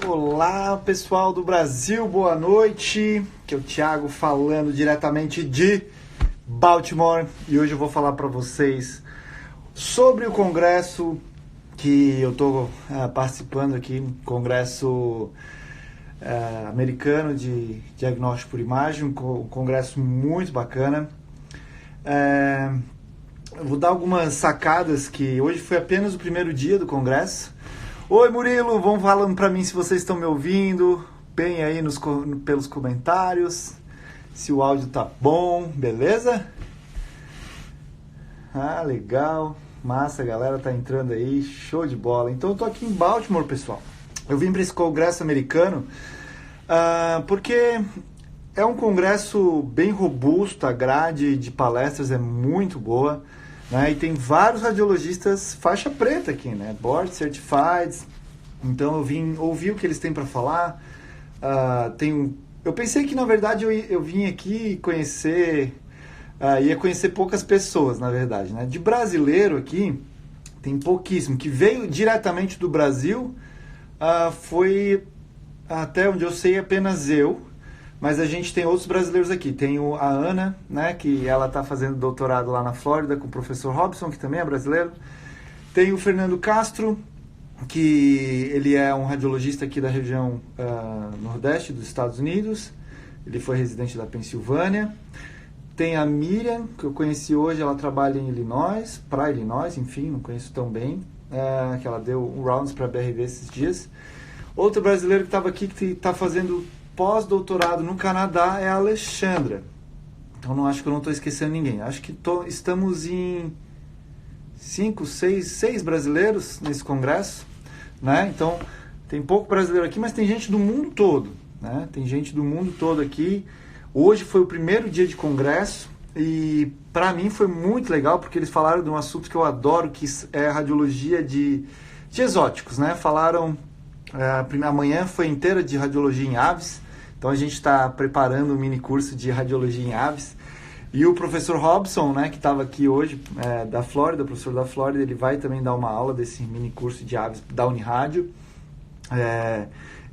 Olá, pessoal do Brasil, boa noite. Aqui é o Thiago falando diretamente de Baltimore e hoje eu vou falar para vocês sobre o congresso que eu estou participando aqui, congresso americano de diagnóstico por imagem, um congresso muito bacana. Eu vou dar algumas sacadas que hoje foi apenas o primeiro dia do congresso. Oi Murilo, vão falando para mim se vocês estão me ouvindo bem aí pelos comentários, se o áudio tá bom, beleza? Ah, legal, massa, a galera tá entrando aí, show de bola. Então eu tô aqui em Baltimore, pessoal. Eu vim para esse congresso americano porque é um congresso bem robusto, a grade de palestras é muito boa. Né? E tem vários radiologistas faixa preta aqui, né? Board Certified. Então eu vim ouvir o que eles têm para falar. Eu pensei que na verdade eu vim aqui conhecer, ia conhecer poucas pessoas, na verdade, né? De brasileiro aqui tem pouquíssimo. Que veio diretamente do Brasil foi, até onde eu sei, apenas eu. Mas a gente tem outros brasileiros aqui. Tem a Ana, né, que ela está fazendo doutorado lá na Flórida com o professor Robson, que também é brasileiro. Tem o Fernando Castro, que ele é um radiologista aqui da região nordeste dos Estados Unidos. Ele foi residente da Pensilvânia. Tem a Miriam, que eu conheci hoje, ela trabalha em Illinois, enfim, não conheço tão bem, que ela deu um rounds para a BRV esses dias. Outro brasileiro que estava aqui, que está fazendo pós-doutorado no Canadá, é a Alexandra. Então não acho que eu não estou esquecendo ninguém. Acho que estamos em 6 brasileiros nesse congresso, né? Então tem pouco brasileiro aqui, mas tem gente do mundo todo, né? Tem gente do mundo todo aqui. Hoje foi o primeiro dia de congresso e para mim foi muito legal porque eles falaram de um assunto que eu adoro, que é a radiologia de exóticos, né? Falaram, amanhã foi inteira de radiologia em aves. Então a gente está preparando um mini curso de radiologia em aves. E o professor Robson, né, que estava aqui hoje, da Flórida, o professor da Flórida, ele vai também dar uma aula desse mini curso de aves da Unirádio.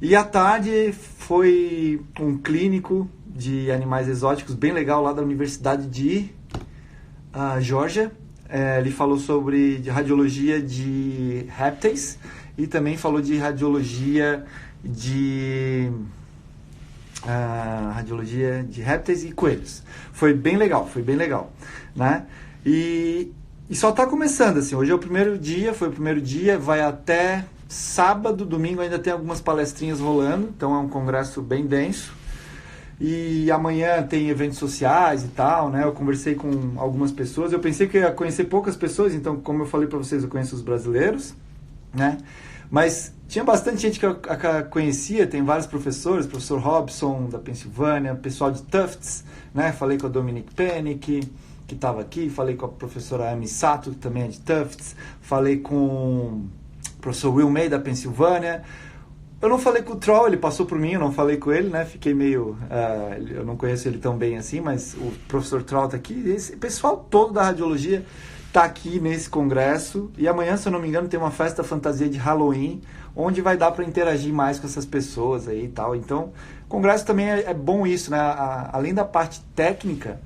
E à tarde foi um clínico de animais exóticos bem legal lá da Universidade de Georgia. Ele falou sobre radiologia de répteis e também falou de radiologia de répteis e coelhos. Foi bem legal, né? E só está começando, assim, hoje é o primeiro dia, vai até sábado, domingo ainda tem algumas palestrinhas rolando, então é um congresso bem denso. E amanhã tem eventos sociais e tal, né? Eu conversei com algumas pessoas, eu pensei que eu ia conhecer poucas pessoas, então, como eu falei para vocês, eu conheço os brasileiros, né? Mas tinha bastante gente que eu conhecia, tem vários professores, professor Robson da Pensilvânia, pessoal de Tufts, né? Falei com a Dominique Penny, que estava aqui, falei com a professora Amy Sato, que também é de Tufts, falei com o professor Will May da Pensilvânia. Eu não falei com o Troll, ele passou por mim, eu não falei com ele, né? Fiquei meio... eu não conheço ele tão bem assim, mas o professor Troll está aqui. Esse pessoal todo da radiologia está aqui nesse congresso, e amanhã, se eu não me engano, tem uma festa fantasia de Halloween, onde vai dar para interagir mais com essas pessoas aí e tal. Então, o congresso também é bom isso, né? Além da parte técnica,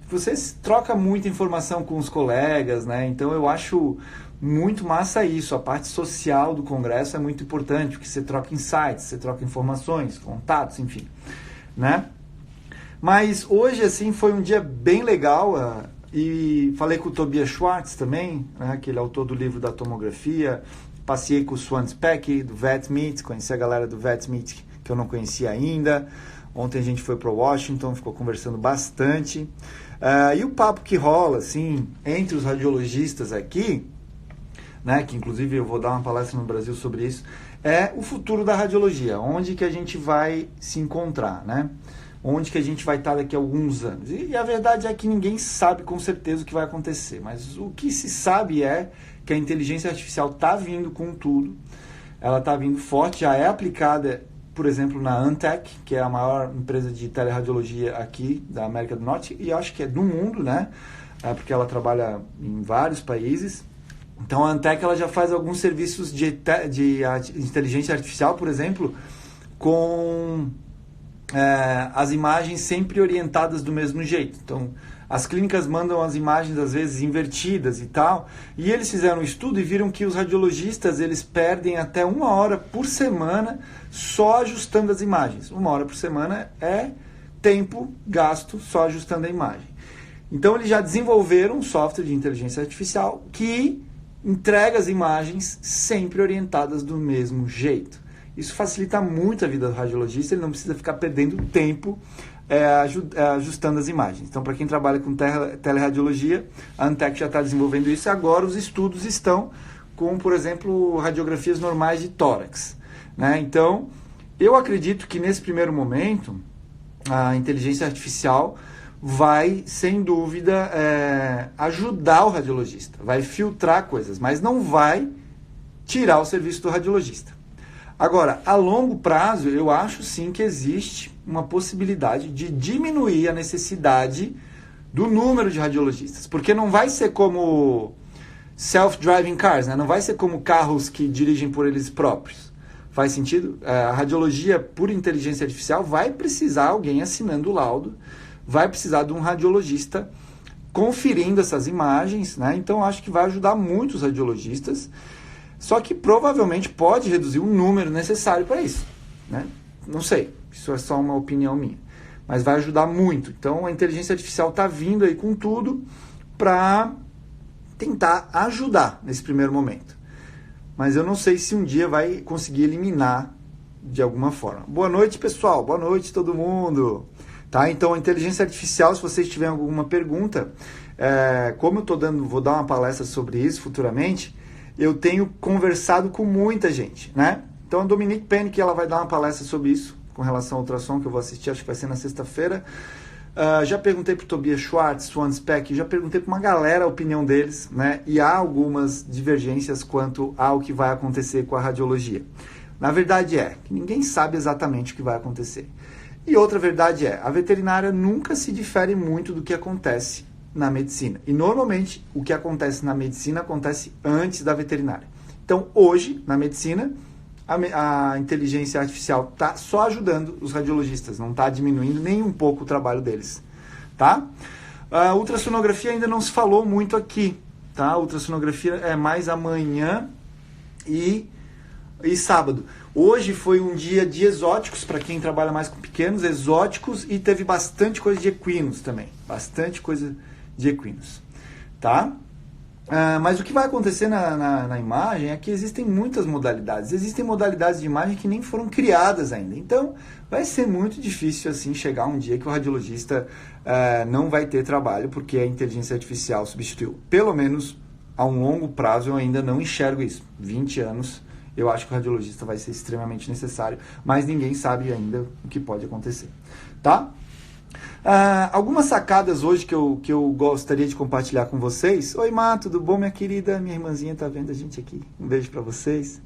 você troca muita informação com os colegas, né? Então, eu acho muito massa isso. A parte social do congresso é muito importante, porque você troca insights, você troca informações, contatos, enfim, né? Mas hoje, assim, foi um dia bem legal. E falei com o Tobias Schwartz também, né, que ele é autor do livro da tomografia. Passei com o Swan Speck, do VetMeet, conheci a galera do VetMeet que eu não conhecia ainda. Ontem a gente foi para Washington, ficou conversando bastante. E o papo que rola, assim, entre os radiologistas aqui, né, que inclusive eu vou dar uma palestra no Brasil sobre isso, é o futuro da radiologia, onde que a gente vai se encontrar, né? Onde que a gente vai estar daqui a alguns anos. E a verdade é que ninguém sabe com certeza o que vai acontecer, mas o que se sabe é que a inteligência artificial está vindo com tudo, ela está vindo forte, já é aplicada, por exemplo, na Antec, que é a maior empresa de teleradiologia aqui da América do Norte, e acho que é do mundo, né? Porque ela trabalha em vários países, Então a Antec ela já faz alguns serviços de inteligência artificial, por exemplo, com as imagens sempre orientadas do mesmo jeito. Então as clínicas mandam as imagens às vezes invertidas e tal, e eles fizeram um estudo e viram que os radiologistas eles perdem até 1 hora por semana só ajustando as imagens. 1 hora por semana é tempo gasto só ajustando a imagem. Então eles já desenvolveram um software de inteligência artificial que entrega as imagens sempre orientadas do mesmo jeito. Isso facilita muito a vida do radiologista, ele não precisa ficar perdendo tempo ajustando as imagens. Então, para quem trabalha com teleradiologia, a Antec já está desenvolvendo isso e agora os estudos estão com, por exemplo, radiografias normais de tórax, né? Então, eu acredito que nesse primeiro momento, a inteligência artificial vai, sem dúvida, ajudar o radiologista, vai filtrar coisas, mas não vai tirar o serviço do radiologista. Agora, a longo prazo, eu acho sim que existe uma possibilidade de diminuir a necessidade do número de radiologistas, porque não vai ser como self-driving cars, né? Não vai ser como carros que dirigem por eles próprios. Faz sentido? A radiologia por inteligência artificial vai precisar alguém assinando o laudo, vai precisar de um radiologista conferindo essas imagens, né? Então acho que vai ajudar muito os radiologistas, só que provavelmente pode reduzir o número necessário para isso, né? Não sei, isso é só uma opinião minha, mas vai ajudar muito. Então a inteligência artificial está vindo aí com tudo para tentar ajudar nesse primeiro momento, mas eu não sei se um dia vai conseguir eliminar de alguma forma. Boa noite, pessoal, boa noite todo mundo. Tá? Então, a inteligência artificial, se vocês tiverem alguma pergunta, como eu vou dar uma palestra sobre isso futuramente, eu tenho conversado com muita gente, né? Então, a Dominique Penny, que ela vai dar uma palestra sobre isso, com relação ao ultrassom, que eu vou assistir, acho que vai ser na sexta-feira. Já perguntei para o Tobias Schwartz, Swan Speck, já perguntei para uma galera a opinião deles, né? E há algumas divergências quanto ao que vai acontecer com a radiologia. Na verdade que ninguém sabe exatamente o que vai acontecer. E outra verdade a veterinária nunca se difere muito do que acontece na medicina. E normalmente o que acontece na medicina acontece antes da veterinária. Então hoje, na medicina, a inteligência artificial está só ajudando os radiologistas, não está diminuindo nem um pouco o trabalho deles. Tá? A ultrassonografia ainda não se falou muito aqui. Tá? A ultrassonografia é mais amanhã e sábado. Hoje foi um dia de exóticos, para quem trabalha mais com pequenos, exóticos, e teve bastante coisa de equinos também. Bastante coisa de equinos. Tá? Mas o que vai acontecer na imagem é que existem muitas modalidades. Existem modalidades de imagem que nem foram criadas ainda. Então, vai ser muito difícil assim chegar um dia que o radiologista não vai ter trabalho, porque a inteligência artificial substituiu. Pelo menos a um longo prazo eu ainda não enxergo isso. 20 anos... eu acho que o radiologista vai ser extremamente necessário, mas ninguém sabe ainda o que pode acontecer, tá? Algumas sacadas hoje que eu gostaria de compartilhar com vocês. Oi, Má, tudo bom, minha querida? Minha irmãzinha tá vendo a gente aqui. Um beijo para vocês.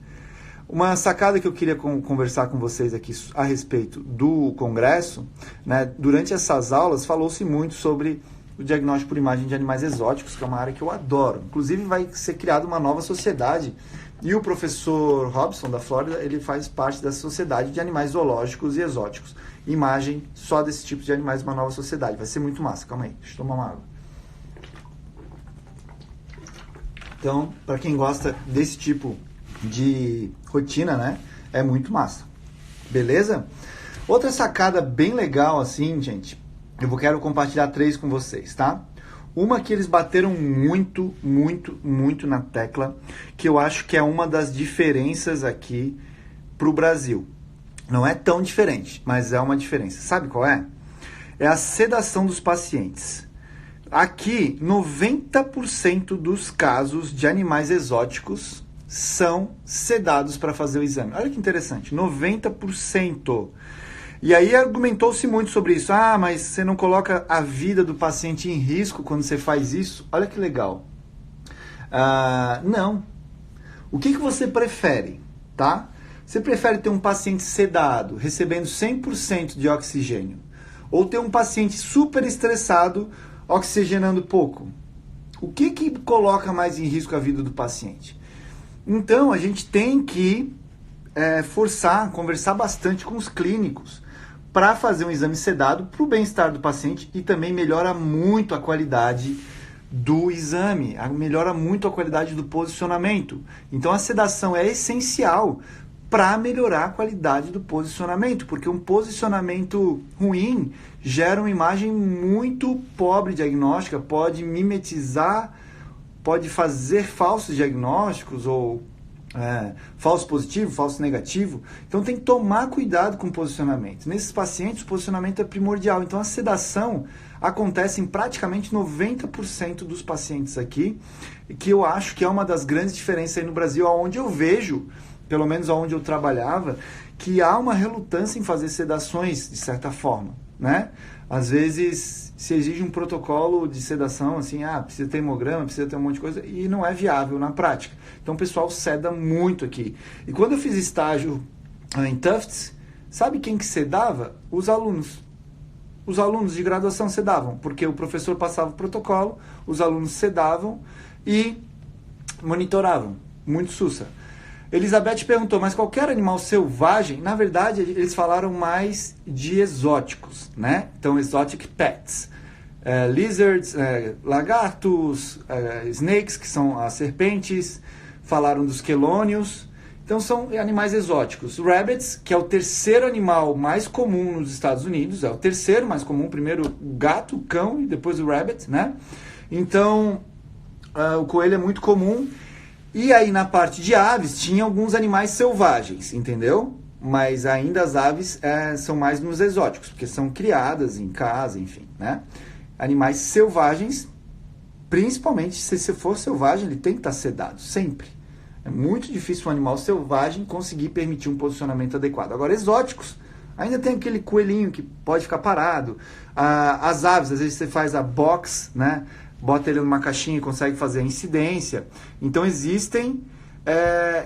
Uma sacada que eu queria conversar com vocês aqui a respeito do congresso, né? Durante essas aulas falou-se muito sobre o diagnóstico por imagem de animais exóticos, que é uma área que eu adoro. Inclusive vai ser criada uma nova sociedade. E o professor Robson, da Flórida, ele faz parte da sociedade de animais zoológicos e exóticos. Imagem só desse tipo de animais, uma nova sociedade. Vai ser muito massa. Calma aí, deixa eu tomar uma água. Então, para quem gosta desse tipo de rotina, né, é muito massa. Beleza? Outra sacada bem legal, assim, gente, quero compartilhar 3 com vocês, tá? Uma que eles bateram muito, muito, muito na tecla, que eu acho que é uma das diferenças aqui para o Brasil. Não é tão diferente, mas é uma diferença. Sabe qual é? É a sedação dos pacientes. Aqui, 90% dos casos de animais exóticos são sedados para fazer o exame. Olha que interessante, 90%. E aí argumentou-se muito sobre isso. Mas você não coloca a vida do paciente em risco quando você faz isso? Olha que legal. Não. O que você prefere, tá? Você prefere ter um paciente sedado, recebendo 100% de oxigênio, ou ter um paciente super estressado, oxigenando pouco? o que coloca mais em risco a vida do paciente? Então, a gente tem que conversar bastante com os clínicos para fazer um exame sedado para o bem-estar do paciente e também melhora muito a qualidade do exame, melhora muito a qualidade do posicionamento. Então, a sedação é essencial para melhorar a qualidade do posicionamento, porque um posicionamento ruim gera uma imagem muito pobre diagnóstica, pode mimetizar, pode fazer falsos diagnósticos ou falso positivo, falso negativo. Então tem que tomar cuidado com o posicionamento. Nesses pacientes o posicionamento é primordial. Então a sedação acontece em praticamente 90% dos pacientes aqui, que eu acho que é uma das grandes diferenças aí no Brasil, onde eu vejo, pelo menos onde eu trabalhava, que há uma relutância em fazer sedações, de certa forma, né? Às vezes se exige um protocolo de sedação, assim, precisa ter hemograma, precisa ter um monte de coisa, e não é viável na prática. Então o pessoal seda muito aqui. E quando eu fiz estágio em Tufts, sabe quem que sedava? Os alunos. Os alunos de graduação sedavam, porque o professor passava o protocolo, os alunos sedavam e monitoravam. Muito sussa. Elizabeth perguntou, mas qualquer animal selvagem? Na verdade, eles falaram mais de exóticos, né? Então, exotic pets. Lizards, lagartos, snakes, que são as serpentes. Falaram dos quelônios. Então, são animais exóticos. Rabbits, que é o terceiro animal mais comum nos Estados Unidos. É o terceiro mais comum. Primeiro o gato, o cão e depois o rabbit, né? Então, o coelho é muito comum. E aí na parte de aves tinha alguns animais selvagens, entendeu? Mas ainda as aves são mais nos exóticos, porque são criadas em casa, enfim, né? Animais selvagens, principalmente se for selvagem, ele tem que estar sedado, sempre. É muito difícil um animal selvagem conseguir permitir um posicionamento adequado. Agora, exóticos, ainda tem aquele coelhinho que pode ficar parado. As aves, às vezes você faz a box, né? Bota ele numa caixinha e consegue fazer a incidência. Então existem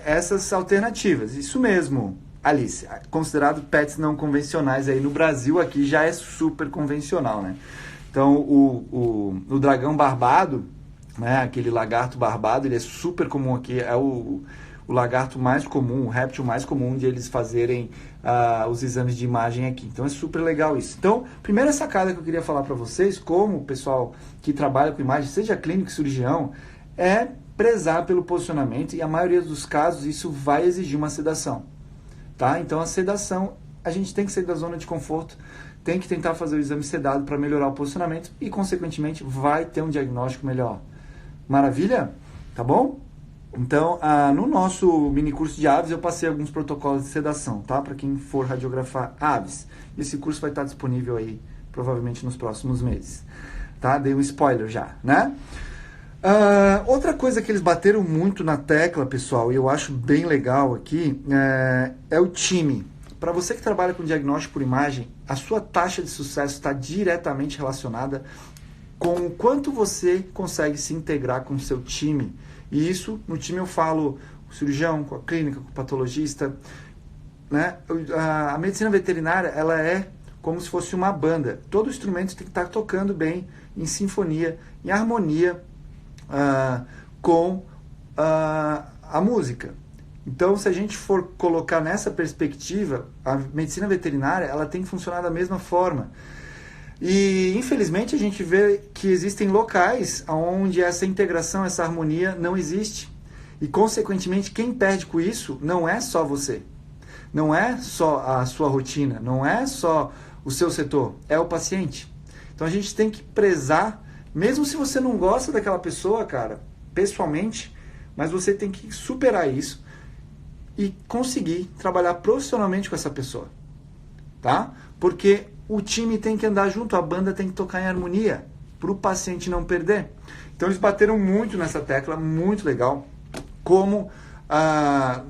essas alternativas. Isso mesmo, Alice, considerado pets não convencionais aí no Brasil, aqui já é super convencional, né? Então o dragão barbado, né, aquele lagarto barbado, ele é super comum aqui, é o lagarto mais comum, o réptil mais comum de eles fazerem os exames de imagem aqui. Então é super legal isso. Então, primeira sacada que eu queria falar para vocês, como o pessoal que trabalha com imagem, seja clínico, cirurgião, é prezar pelo posicionamento e a maioria dos casos isso vai exigir uma sedação. Tá? Então a sedação, a gente tem que sair da zona de conforto, tem que tentar fazer o exame sedado para melhorar o posicionamento e, consequentemente, vai ter um diagnóstico melhor. Maravilha? Tá bom? Então, no nosso mini curso de aves, eu passei alguns protocolos de sedação, tá? Para quem for radiografar aves. Esse curso vai estar disponível aí, provavelmente, nos próximos meses. Tá? Dei um spoiler já, né? Outra coisa que eles bateram muito na tecla, pessoal, e eu acho bem legal aqui, é o time. Para você que trabalha com diagnóstico por imagem, a sua taxa de sucesso está diretamente relacionada com o quanto você consegue se integrar com o seu time. E isso, no time eu falo com o cirurgião, com a clínica, com o patologista, né? A medicina veterinária, ela é como se fosse uma banda. Todo instrumento tem que estar tocando bem, em sinfonia, em harmonia com a música. Então, se a gente for colocar nessa perspectiva, a medicina veterinária, ela tem que funcionar da mesma forma. E, infelizmente, a gente vê que existem locais onde essa integração, essa harmonia não existe. E, consequentemente, quem perde com isso não é só você. Não é só a sua rotina, não é só o seu setor, é o paciente. Então, a gente tem que prezar, mesmo se você não gosta daquela pessoa, cara, pessoalmente, mas você tem que superar isso e conseguir trabalhar profissionalmente com essa pessoa, tá? Porque o time tem que andar junto, a banda tem que tocar em harmonia, para o paciente não perder. Então eles bateram muito nessa tecla, muito legal. Como,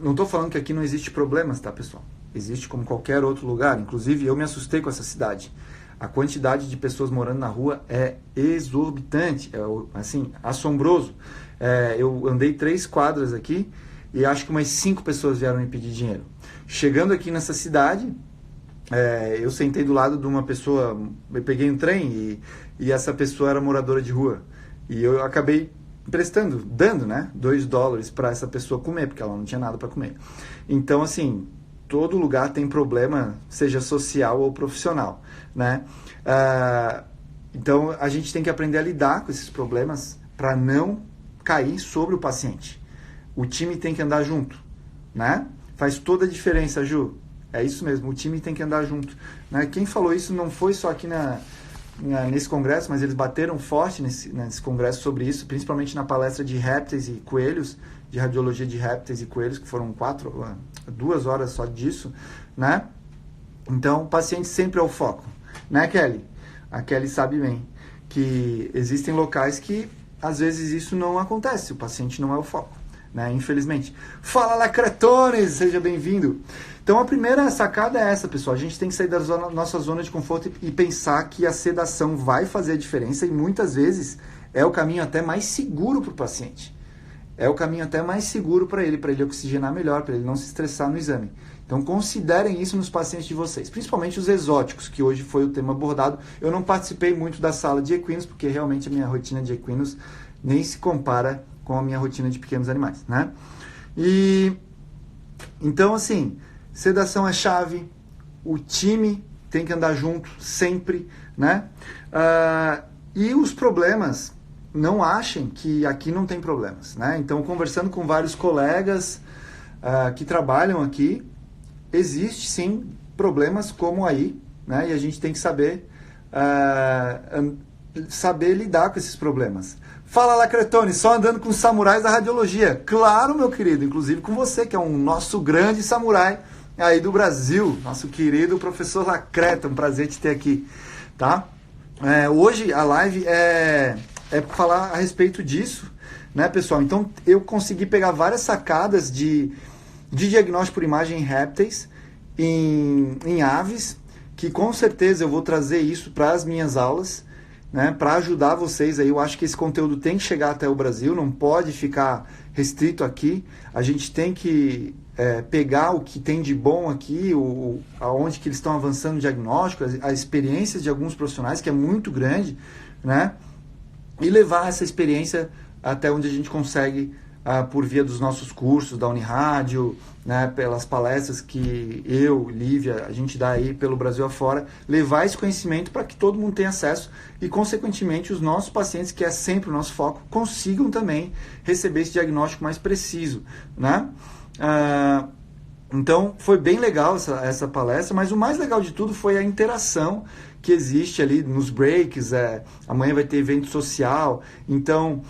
não estou falando que aqui não existe problemas, tá, pessoal? Existe como qualquer outro lugar, inclusive eu me assustei com essa cidade. A quantidade de pessoas morando na rua é exorbitante, assim, assombroso. Eu andei 3 quadras aqui e acho que umas 5 pessoas vieram me pedir dinheiro. Chegando aqui nessa cidade, eu sentei do lado de uma pessoa, eu peguei um trem e essa pessoa era moradora de rua. E eu acabei emprestando, dando, né, $2 para essa pessoa comer, porque ela não tinha nada para comer. Então, assim, todo lugar tem problema, seja social ou profissional, né? Então, a gente tem que aprender a lidar com esses problemas para não cair sobre o paciente. O time tem que andar junto, né? Faz toda a diferença, Ju. É isso mesmo, o time tem que andar junto, né? Quem falou isso não foi só aqui nesse congresso, mas eles bateram forte nesse congresso sobre isso, principalmente na palestra de répteis e coelhos, de radiologia de répteis e coelhos, que foram 2 horas só disso, né? Então, o paciente sempre é o foco, né, Kelly? A Kelly sabe bem que existem locais que, às vezes, isso não acontece, o paciente não é o foco, né? Infelizmente. Fala, Lacretones! Seja bem-vindo! Então, a primeira sacada é essa, pessoal. A gente tem que sair da nossa zona de conforto e pensar que a sedação vai fazer a diferença e, muitas vezes, é o caminho até mais seguro para o paciente. É o caminho até mais seguro para ele oxigenar melhor, para ele não se estressar no exame. Então, considerem isso nos pacientes de vocês, principalmente os exóticos, que hoje foi o tema abordado. Eu não participei muito da sala de equinos, porque realmente a minha rotina de equinos nem se compara com a minha rotina de pequenos animais, né? Então, assim, sedação é chave, o time tem que andar junto sempre, né? E os problemas, não achem que aqui não tem problemas, né? Então, conversando com vários colegas que trabalham aqui, existe sim problemas como aí, né? E a gente tem que saber lidar com esses problemas. Fala, Lacretone, só andando com os samurais da radiologia. Claro, meu querido, inclusive com você, que é um nosso grande samurai aí do Brasil, nosso querido professor Lacreta, um prazer te ter aqui, tá? Hoje a live é falar a respeito disso, né, pessoal? Então, eu consegui pegar várias sacadas de diagnóstico por imagem em répteis, em aves, que com certeza eu vou trazer isso para as minhas aulas, né, para ajudar vocês aí. Eu acho que esse conteúdo tem que chegar até o Brasil, não pode ficar restrito aqui. A gente tem que pegar o que tem de bom aqui, aonde que eles estão avançando no diagnóstico, a experiência de alguns profissionais, que é muito grande, né, e levar essa experiência até onde a gente consegue por via dos nossos cursos, da Unirádio, né, pelas palestras que eu, Lívia, a gente dá aí pelo Brasil afora, levar esse conhecimento para que todo mundo tenha acesso e, consequentemente, os nossos pacientes, que é sempre o nosso foco, consigam também receber esse diagnóstico mais preciso, né? Então, foi bem legal essa palestra, mas o mais legal de tudo foi a interação que existe ali nos breaks. Amanhã vai ter evento social, então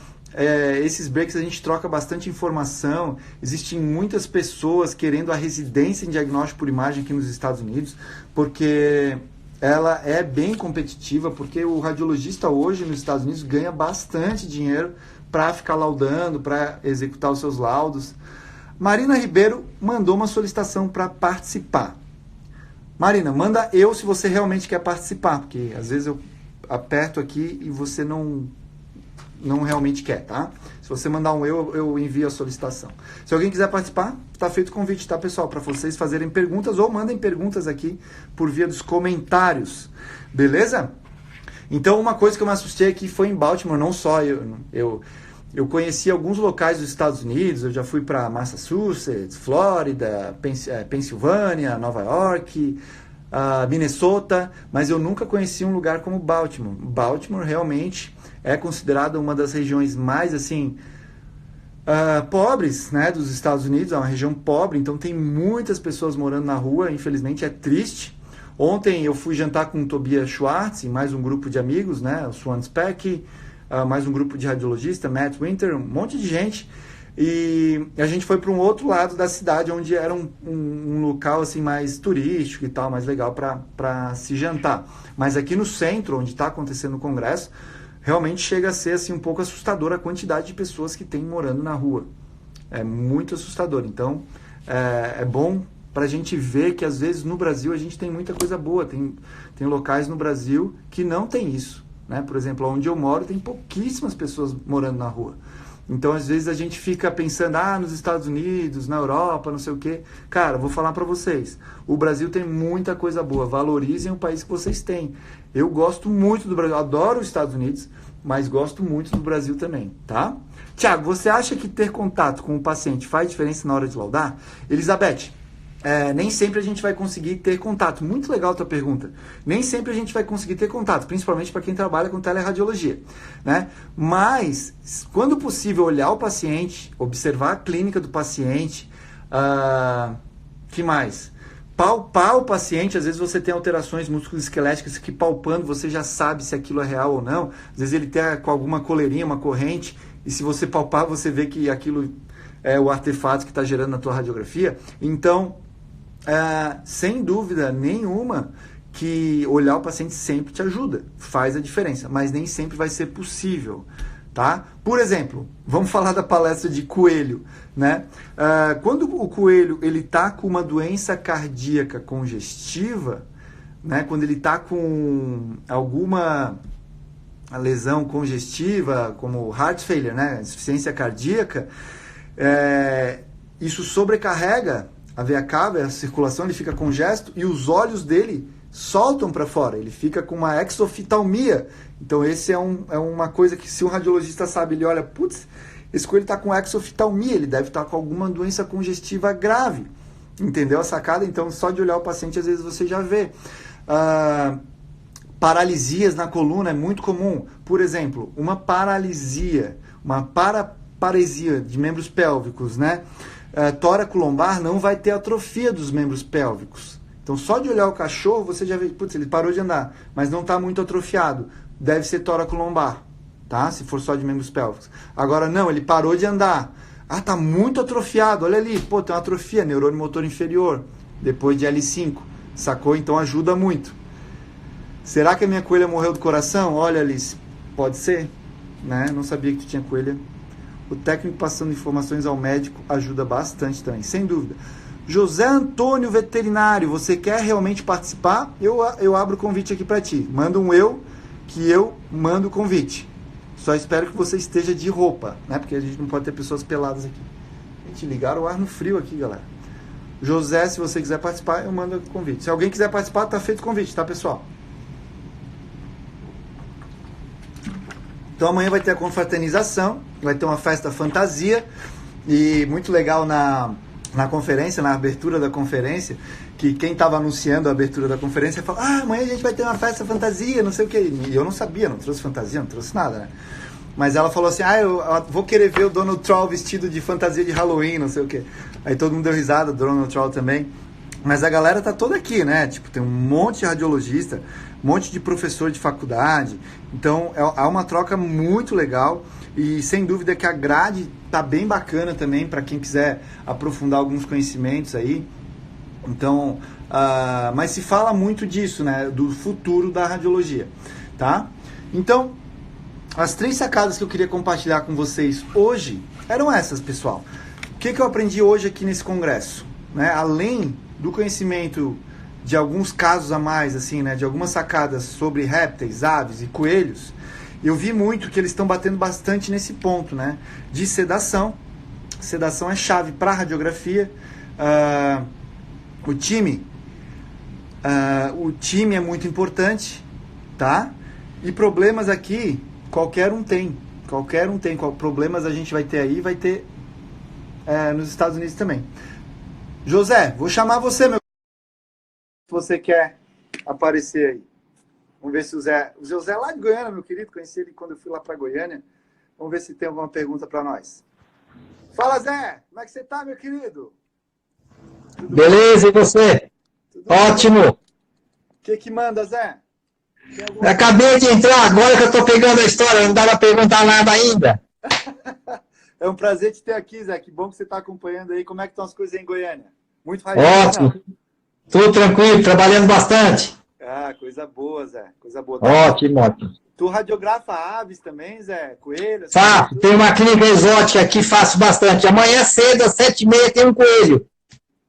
esses breaks a gente troca bastante informação. Existem muitas pessoas querendo a residência em diagnóstico por imagem aqui nos Estados Unidos, porque ela é bem competitiva, porque o radiologista hoje nos Estados Unidos ganha bastante dinheiro para ficar laudando, para executar os seus laudos. Marina Ribeiro mandou uma solicitação para participar. Marina, manda eu se você realmente quer participar, porque às vezes eu aperto aqui e você não realmente quer, tá? Se você mandar um eu envio a solicitação. Se alguém quiser participar, está feito o convite, tá, pessoal? Para vocês fazerem perguntas ou mandem perguntas aqui por via dos comentários, beleza? Então, uma coisa que eu me assustei aqui foi em Baltimore, não só eu conheci alguns locais dos Estados Unidos, eu já fui para Massachusetts, Flórida, Pensilvânia, Nova York, Minnesota, mas eu nunca conheci um lugar como Baltimore. Baltimore realmente é considerada uma das regiões mais, assim, pobres, né, dos Estados Unidos. É uma região pobre, então tem muitas pessoas morando na rua, infelizmente é triste. Ontem eu fui jantar com o Tobias Schwartz e mais um grupo de amigos, né, o Swan Speck, mais um grupo de radiologista, Matt Winter, um monte de gente, e a gente foi para um outro lado da cidade, onde era um local assim mais turístico e tal, mais legal para se jantar. Mas aqui no centro, onde está acontecendo o congresso, realmente chega a ser assim, um pouco assustador a quantidade de pessoas que tem morando na rua. É muito assustador. Então, é bom para a gente ver que às vezes no Brasil a gente tem muita coisa boa, tem locais no Brasil que não tem isso. Né? Por exemplo, onde eu moro tem pouquíssimas pessoas morando na rua. Então, às vezes, a gente fica pensando, nos Estados Unidos, na Europa, não sei o quê. Cara, vou falar para vocês, o Brasil tem muita coisa boa, valorizem o país que vocês têm. Eu gosto muito do Brasil, adoro os Estados Unidos, mas gosto muito do Brasil também, tá? Tiago, você acha que ter contato com o paciente faz diferença na hora de laudar? Elizabeth, nem sempre a gente vai conseguir ter contato. Muito legal a tua pergunta. Nem sempre a gente vai conseguir ter contato, principalmente para quem trabalha com teleradiologia, né? Mas, quando possível, olhar o paciente, observar a clínica do paciente, que mais? Palpar o paciente, às vezes você tem alterações musculoesqueléticas que palpando você já sabe se aquilo é real ou não. Às vezes ele tem com alguma coleirinha, uma corrente, e se você palpar, você vê que aquilo é o artefato que está gerando na tua radiografia. Então, sem dúvida nenhuma, que olhar o paciente sempre te ajuda, faz a diferença, mas nem sempre vai ser possível, tá? Por exemplo, vamos falar da palestra de coelho, né? Quando o coelho ele tá com uma doença cardíaca congestiva, né? Quando ele tá com alguma lesão congestiva, como heart failure, né? Insuficiência cardíaca, isso sobrecarrega a veia cava, a circulação, ele fica congesto e os olhos dele soltam para fora, ele fica com uma exoftalmia. Então esse é uma coisa que se um radiologista sabe, ele olha, putz, esse coelho está com exoftalmia, ele deve estar com alguma doença congestiva grave. Entendeu a sacada? Então só de olhar o paciente às vezes você já vê. Paralisias na coluna é muito comum. Por exemplo, uma paralisia, uma paraparesia de membros pélvicos, né? Tóraco-lombar não vai ter atrofia dos membros pélvicos. Então, só de olhar o cachorro, você já vê, putz, ele parou de andar, mas não está muito atrofiado. Deve ser tóraco-lombar, tá? Se for só de membros pélvicos. Agora, não, ele parou de andar. Tá muito atrofiado, olha ali, pô, tem uma atrofia, neurônio motor inferior, depois de L5, sacou? Então, ajuda muito. Será que a minha coelha morreu do coração? Olha, Alice, pode ser, né? Não sabia que tu tinha coelha. O técnico passando informações ao médico ajuda bastante também, sem dúvida. José Antônio Veterinário, você quer realmente participar? Eu abro o convite aqui para ti. Manda um que eu mando o convite. Só espero que você esteja de roupa, né? Porque a gente não pode ter pessoas peladas aqui. Gente, ligaram o ar no frio aqui, galera. José, se você quiser participar, eu mando o convite. Se alguém quiser participar, tá feito o convite, tá, pessoal? Então amanhã vai ter a confraternização, vai ter uma festa fantasia e muito legal na conferência, na abertura da conferência, que quem estava anunciando a abertura da conferência falou, amanhã a gente vai ter uma festa fantasia, não sei o que. E eu não sabia, não trouxe fantasia, não trouxe nada, né? Mas ela falou assim, eu vou querer ver o Donald Trump vestido de fantasia de Halloween, não sei o que. Aí todo mundo deu risada, o Donald Trump também. Mas a galera tá toda aqui, né? Tipo, tem um monte de radiologista, um monte de professor de faculdade. Então, há uma troca muito legal. E, sem dúvida, que a grade tá bem bacana também para quem quiser aprofundar alguns conhecimentos aí. Então, mas se fala muito disso, né? Do futuro da radiologia, tá? Então, as 3 sacadas que eu queria compartilhar com vocês hoje eram essas, pessoal. O que eu aprendi hoje aqui nesse congresso? Né? Além do conhecimento de alguns casos a mais, assim, né, de algumas sacadas sobre répteis, aves e coelhos, eu vi muito que eles estão batendo bastante nesse ponto, né, de sedação. Sedação é chave para a radiografia. O time é muito importante, tá? E problemas aqui, qualquer um tem. Problemas a gente vai ter aí, vai ter nos Estados Unidos também. José, vou chamar você, meu. Se você quer aparecer aí. Vamos ver se o José é lá de Goiânia, meu querido. Conheci ele quando eu fui lá para Goiânia. Vamos ver se tem alguma pergunta para nós. Fala, Zé. Como é que você tá, meu querido? Tudo beleza, bom? E você? Tudo ótimo. O que manda, Zé? Acabei de entrar, agora que eu tô pegando a história. Não dá para perguntar nada ainda. É um prazer te ter aqui, Zé. Que bom que você está acompanhando aí. Como é que estão as coisas aí em Goiânia? Muito radiante. Ótimo. Tudo tranquilo, trabalhando bastante. Coisa boa, Zé. Coisa boa. Ótimo. Tu radiografa aves também, Zé? Coelhos? Tem uma clínica exótica aqui, faço bastante. Amanhã cedo, às 7h30, tem um coelho.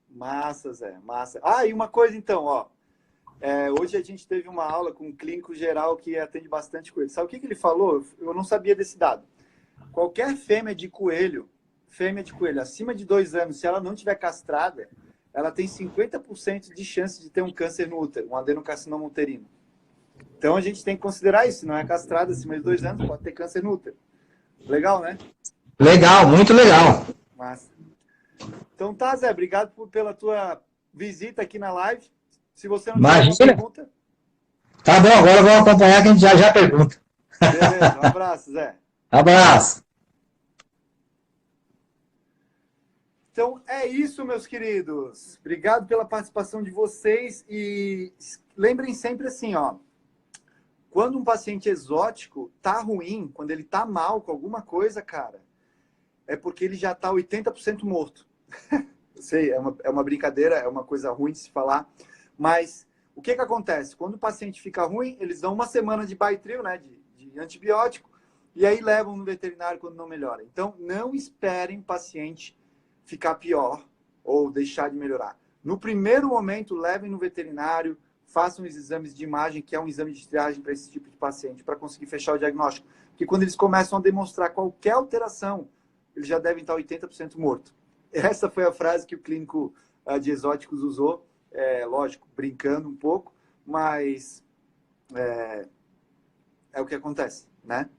Massa, Zé. Massa. E uma coisa então, ó. Hoje a gente teve uma aula com um clínico geral que atende bastante coelho. Sabe o que ele falou? Eu não sabia desse dado. Qualquer fêmea de coelho acima de 2 anos, se ela não tiver castrada, ela tem 50% de chance de ter um câncer no útero, um adenocarcinoma uterino. Então a gente tem que considerar isso. Se não é castrada acima de 2 anos, pode ter câncer no útero. Legal, né? Legal, muito legal. Massa. Então tá, Zé, obrigado pela tua visita aqui na live. Se você não tiver alguma Imagina. pergunta... Tá bom, agora vamos acompanhar que a gente já pergunta. Beleza, um abraço, Zé. Abraço. Então é isso, meus queridos. Obrigado pela participação de vocês e lembrem sempre assim, ó. Quando um paciente exótico tá ruim, quando ele tá mal com alguma coisa, cara, é porque ele já tá 80% morto. Eu sei, é uma brincadeira, é uma coisa ruim de se falar, mas o que acontece? Quando o paciente fica ruim, eles dão uma semana de Baitril, né, de antibiótico, e aí levam no veterinário quando não melhora. Então, não esperem o paciente ficar pior ou deixar de melhorar. No primeiro momento, levem no veterinário, façam os exames de imagem, que é um exame de triagem para esse tipo de paciente, para conseguir fechar o diagnóstico. Porque quando eles começam a demonstrar qualquer alteração, eles já devem estar 80% morto. Essa foi a frase que o clínico de exóticos usou, lógico, brincando um pouco, mas é o que acontece, né?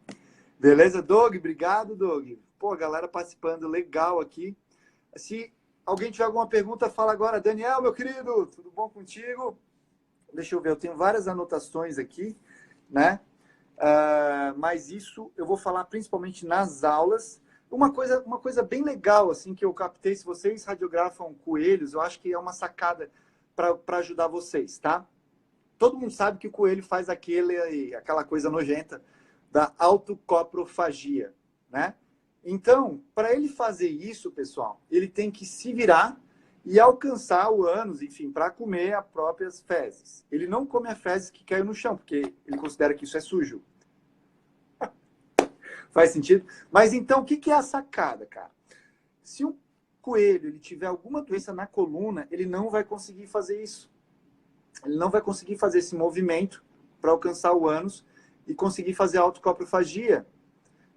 Beleza, Doug? Obrigado, Doug. Pô, a galera participando legal aqui. Se alguém tiver alguma pergunta, fala agora. Daniel, meu querido, tudo bom contigo? Deixa eu ver, eu tenho várias anotações aqui, né? Mas isso eu vou falar principalmente nas aulas. Uma coisa bem legal, assim, que eu captei, se vocês radiografam coelhos, eu acho que é uma sacada para ajudar vocês, tá? Todo mundo sabe que o coelho faz aquela coisa nojenta da autocoprofagia, né? Então, para ele fazer isso, pessoal, ele tem que se virar e alcançar o ânus, enfim, para comer as próprias fezes. Ele não come a fezes que caiu no chão, porque ele considera que isso é sujo. Faz sentido? Mas então, o que é a sacada, cara? Se um coelho ele tiver alguma doença na coluna, ele não vai conseguir fazer isso. Ele não vai conseguir fazer esse movimento para alcançar o ânus e conseguir fazer a autocoprofagia,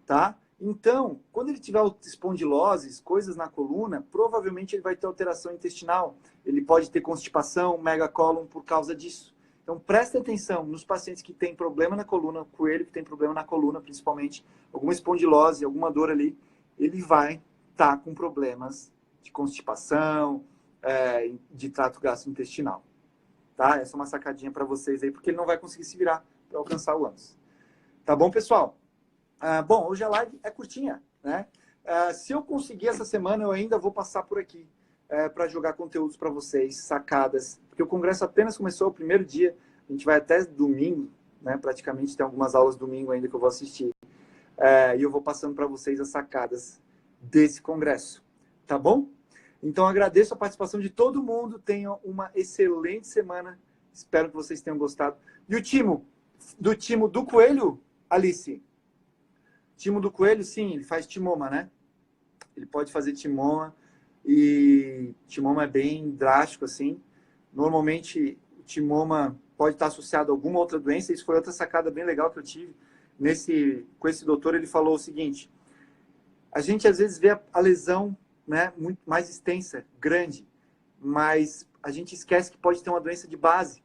tá? Então, quando ele tiver espondiloses, coisas na coluna, provavelmente ele vai ter alteração intestinal. Ele pode ter constipação, megacólon por causa disso. Então, preste atenção nos pacientes que têm problema na coluna, coelho que tem problema na coluna, principalmente, alguma espondilose, alguma dor ali, ele vai estar com problemas de constipação, de trato gastrointestinal. Tá? Essa é uma sacadinha para vocês aí, porque ele não vai conseguir se virar para alcançar o ânus. Tá bom, pessoal? Bom, hoje a live é curtinha, né? Se eu conseguir essa semana, eu ainda vou passar por aqui para jogar conteúdos para vocês, sacadas, porque o congresso apenas começou o primeiro dia, a gente vai até domingo, né? Praticamente tem algumas aulas domingo ainda que eu vou assistir, e eu vou passando para vocês as sacadas desse congresso, tá bom? Então agradeço a participação de todo mundo, tenham uma excelente semana, espero que vocês tenham gostado. E o timo do coelho, Alice? Timo do coelho, sim, ele faz timoma, né? Ele pode fazer timoma, e timoma é bem drástico, assim. Normalmente, o timoma pode estar associado a alguma outra doença. Isso foi outra sacada bem legal que eu tive. Com esse doutor, ele falou o seguinte: a gente, às vezes, vê a lesão, né, muito mais extensa, grande, mas a gente esquece que pode ter uma doença de base.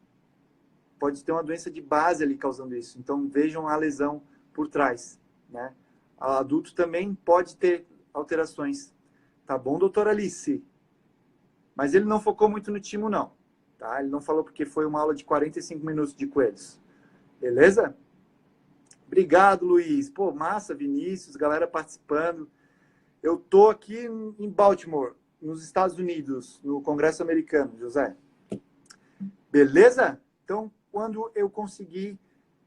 Pode ter uma doença de base ali causando isso. Então, vejam a lesão por trás, né? O adulto também pode ter alterações. Tá bom, doutora Alice? Mas ele não focou muito no timo, não. Tá? Ele não falou porque foi uma aula de 45 minutos de coelhos. Beleza? Obrigado, Luiz. Pô, massa, Vinícius, galera participando. Eu tô aqui em Baltimore, nos Estados Unidos, no Congresso Americano, José. Beleza? Então, quando eu conseguir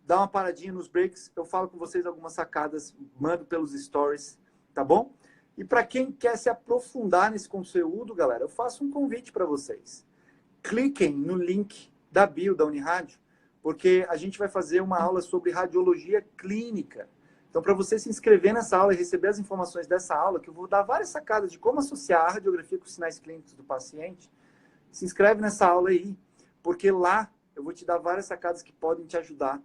dar uma paradinha nos breaks, eu falo com vocês algumas sacadas, mando pelos stories, tá bom? E para quem quer se aprofundar nesse conteúdo, galera, eu faço um convite para vocês. Cliquem no link da bio da Unirádio, porque a gente vai fazer uma aula sobre radiologia clínica. Então, para você se inscrever nessa aula e receber as informações dessa aula, que eu vou dar várias sacadas de como associar a radiografia com os sinais clínicos do paciente, se inscreve nessa aula aí, porque lá eu vou te dar várias sacadas que podem te ajudar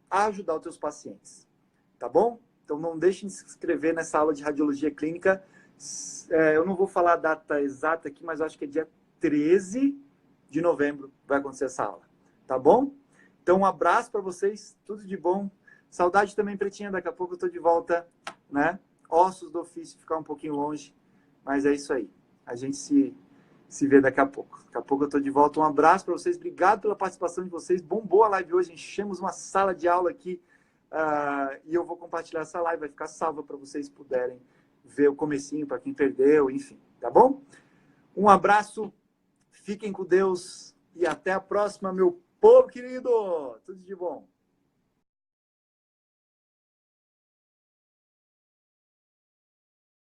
a ajudar os teus pacientes. Tá bom? Então, não deixem de se inscrever nessa aula de radiologia clínica. Eu não vou falar a data exata aqui, mas eu acho que é dia 13 de novembro vai acontecer essa aula. Tá bom? Então, um abraço para vocês, tudo de bom. Saudade também, Pretinha, daqui a pouco eu tô de volta, né? Ossos do ofício, ficar um pouquinho longe, mas é isso aí. A gente se vê daqui a pouco. Daqui a pouco eu tô de volta. Um abraço para vocês, obrigado pela participação de vocês. Bombou a live hoje, enchemos uma sala de aula aqui e eu vou compartilhar essa live, vai ficar salva para vocês puderem ver o comecinho, para quem perdeu, enfim, tá bom? Um abraço, fiquem com Deus e até a próxima, meu povo querido. Tudo de bom.